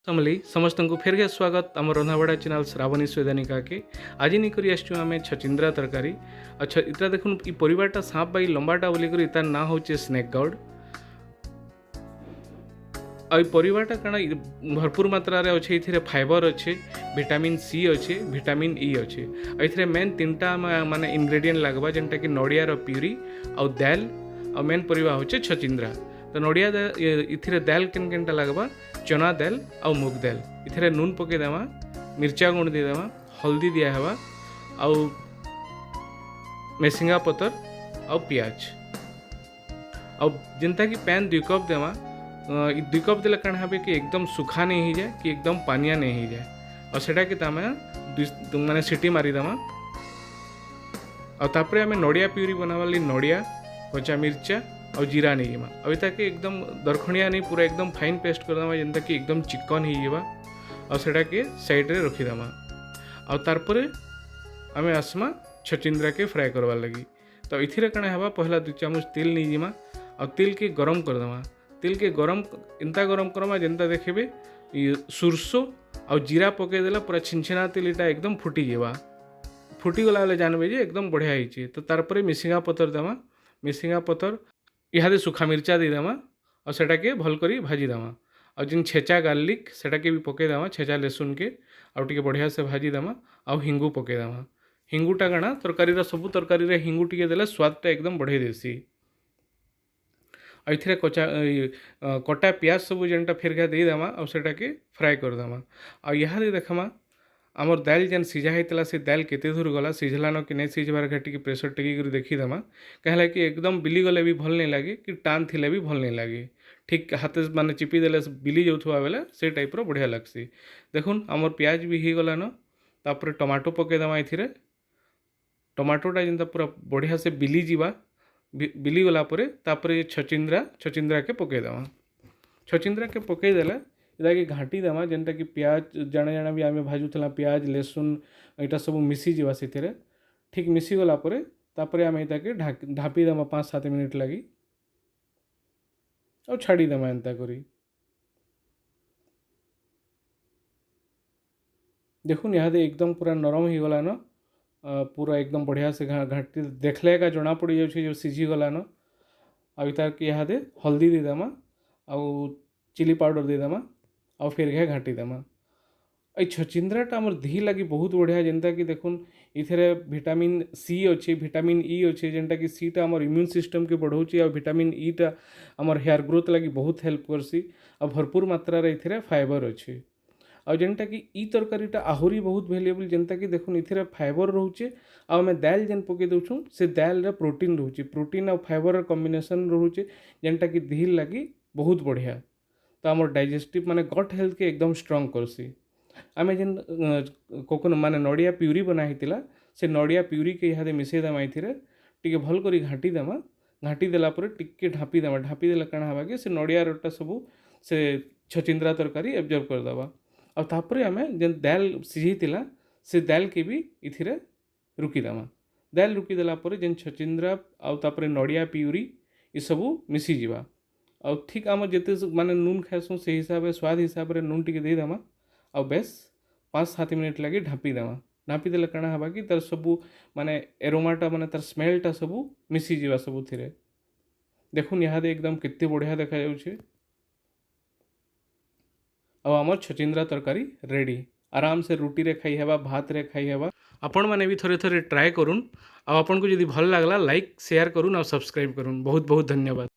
समली समस्त को फेर के स्वागत आम रंधाबड़ा चैनल श्रावणी स्वेदानिका के आज नहीं करी आम छचिंद्रा तरकारी। अच्छा इतना देखुन ये परिवारटा सांप बाई लंबाटा बोलिक इतार ना हूँ स्नेक गार्ड। आई परिवारटा कण भरपूर मात्रा रे अच्छे ये फाइबर अच्छे विटामिन सी अच्छे विटामिन ई अच्छे। ये मेन तीनटा माने इनग्रेडिएंट लगवा जेनटा कि नड़ियार प्यूरी आउ दाल आ मेन परिवा होचे छचिंद्रा। तो नड़िया इथिरे दाल केन केनटा लगवा चना दाल आउ मुग दाल इथिरे नून पके देवा मिर्चा गुंड दे देवा हल्दी दिया हवा आउ मेसिंगा पतर आउ प्याज आउ जिनता कि पैन 2 कप देवा 2 कप देले कण हबे कि एकदम सुखा नहीं ही जाए कि एकदम पानिया नहीं ही जाए और सेटा कि तामे माने सीटी मारी देवा और तापरे हमें नड़िया प्यूरी बनावाली नड़िया कच्चा मिर्चा और जीरा नहीं जीमा अभी तक एकदम दरखणिया नहीं पूरा एकदम फाइन पेस्ट कर दमा जेनता कि एकदम चिकन ही जीवा और सेटा के साइड रे रखी दमा और तारपरे हमें आसमा छचिंद्रा के फ्राए करवा लगी। तो इथिरे कण हवा पहला 2 चामच तेल नहीं जीमा और तेल के गरम कर दमा। तेल के गरम इंता गरम करमा जेनता देखबे सुरसो और जीरा पके देला पूरा छिनछिना तेल इटा एकदम फुटी जीवा फुटी गला बेले जानबे जे एकदम बढ़िया होइछे। तो तारपरे मिसिंगा पतर दमा मिसिंगा पतर इहादे सुखा मिर्चा दे देमा और सेटा के भल करी भाजी देमा और जिन छेचा गार्लिक सेटा के भी पके देमा छेचा लहसुन के और टिके बढ़िया से भाजी देमा और हिंगू पके देमा। हिंगूटा काଣା तरकारी सबू तरकारी रे हिंगू टिके देले स्वादटा एकदम बढ़े देसी। एथिरे कटा प्याज सबू जेनटा फेरगा दे देमा और सेटा के फ्राए कर देमा और इहादे देखमा आमर दाल जेन सिझा होता से दाल केते दूर गला सिझलान कि नहीं सिझबार घाटी की प्रेसर टेक देखीदेमा कहला कि एकदम बिली गले भी भल नहीं लगे कि टान थिले भी भल नहीं लगे ठीक हाथ माने चिपी देले बिली जाऊथुआ बेले से टाइप्र बढ़िया लगसी। देखुन आमर प्याज भी हो गलान तापर टमाटो पकेदेमा एथिरे टमाटोटा जेनता पूरा बढ़िया से बिली जीवा बिली गला तापर छचिंद्रा के पकेदेमा छचिंद्रा के पकईदेला इदाके घाटी देमा जेनटा कि प्याज जाने जाना भी आमे भाजुला प्याज लहसुन यहाँ सब मिसी जावा से ठीक मिसी गला तापर आम इताके ढापी देमा 5-7 मिनिट लगी और छाड़ी देमा एंता करी। देखुन यहाँ एकदम पूरा नरम हो गलान पूरा एकदम बढ़िया से घाटी देखले का जना पड़ जाऊँ जो सिझी गलान और ताकि यहाँ हल्दी दे देमा आउ चिली पाउडर दे देमा और फिर घे घाटी देमा। ये छचिंद्राटा आमर देह लगी बहुत बढ़िया जेनता कि देखुन इथरे विटामिन सी अच्छे विटामिन ई अच्छे जेनटा कि सीटा आमर इम्यून सिस्टम के बढ़ाऊँच और विटामिन ईटा आमर हेयर ग्रोथ लगी बहुत हेल्प करसी और भरपूर मात्रा रे इथरे फाइबर अच्छे और जेनटा कि ई तरकारीटा आहुरी बहुत वैल्यूएबल जेनता कि देखुन इथरे फाइबर रोचे और आम दाल जेन पके दउछुं से दाल रे प्रोटीन रोचे प्रोटीन और फाइबर कॉम्बिनेशन रोचे जेनटा कि देह लगी बहुत बढ़िया। तो आमर डाइजेस्टिव माने गट हेल्थ के एकदम स्ट्रॉन्ग करसी। आमे जेन कोकोन माने नड़िया प्यूरी बना हितिला से नड़िया प्यूरी के इहादे मिसई देमा इथिरे टिके भल करी घाटी देमा घाटी देला परे टिके ढापी देमा ढापी देला काଣା हबा कि से नड़िया रोटा सबू से छचिंद्रा तरकारी एब्जॉर्ब कर देबा और तापरे आमे जेन दाल सिझीतिला से दाल के भी इथिरे रुकी देमा दाल रुकी देला परे जेन छचिंद्रा आउ तापरे नड़िया प्यूरी ई सबू मिसी जीवा और ठीक आम जिते माने नून खाएसुँ से हिसाब से स्वाद हिसाब से नून टी देदेमा और बेस 5-7 मिनिट लगे ढापी देमा ढापी देले काଣା हबा कि तार सबू माने एरोमाटा माने तार स्मेलटा सबू मिसी जीवा सबू थिरे। देखुन यहाँ एकदम केते बढ़िया देखा जाउछे और आमर छचिंद्रा तरकारी रेडी आराम से रुटी रे खाई हेबा भात रे खाई हेबा। आपण माने भी थोड़े थोड़े ट्राए करूँ और आपन को यदि भल लागला लाइक शेयर करूँ और सब्सक्राइब करूँ। बहुत बहुत धन्यवाद।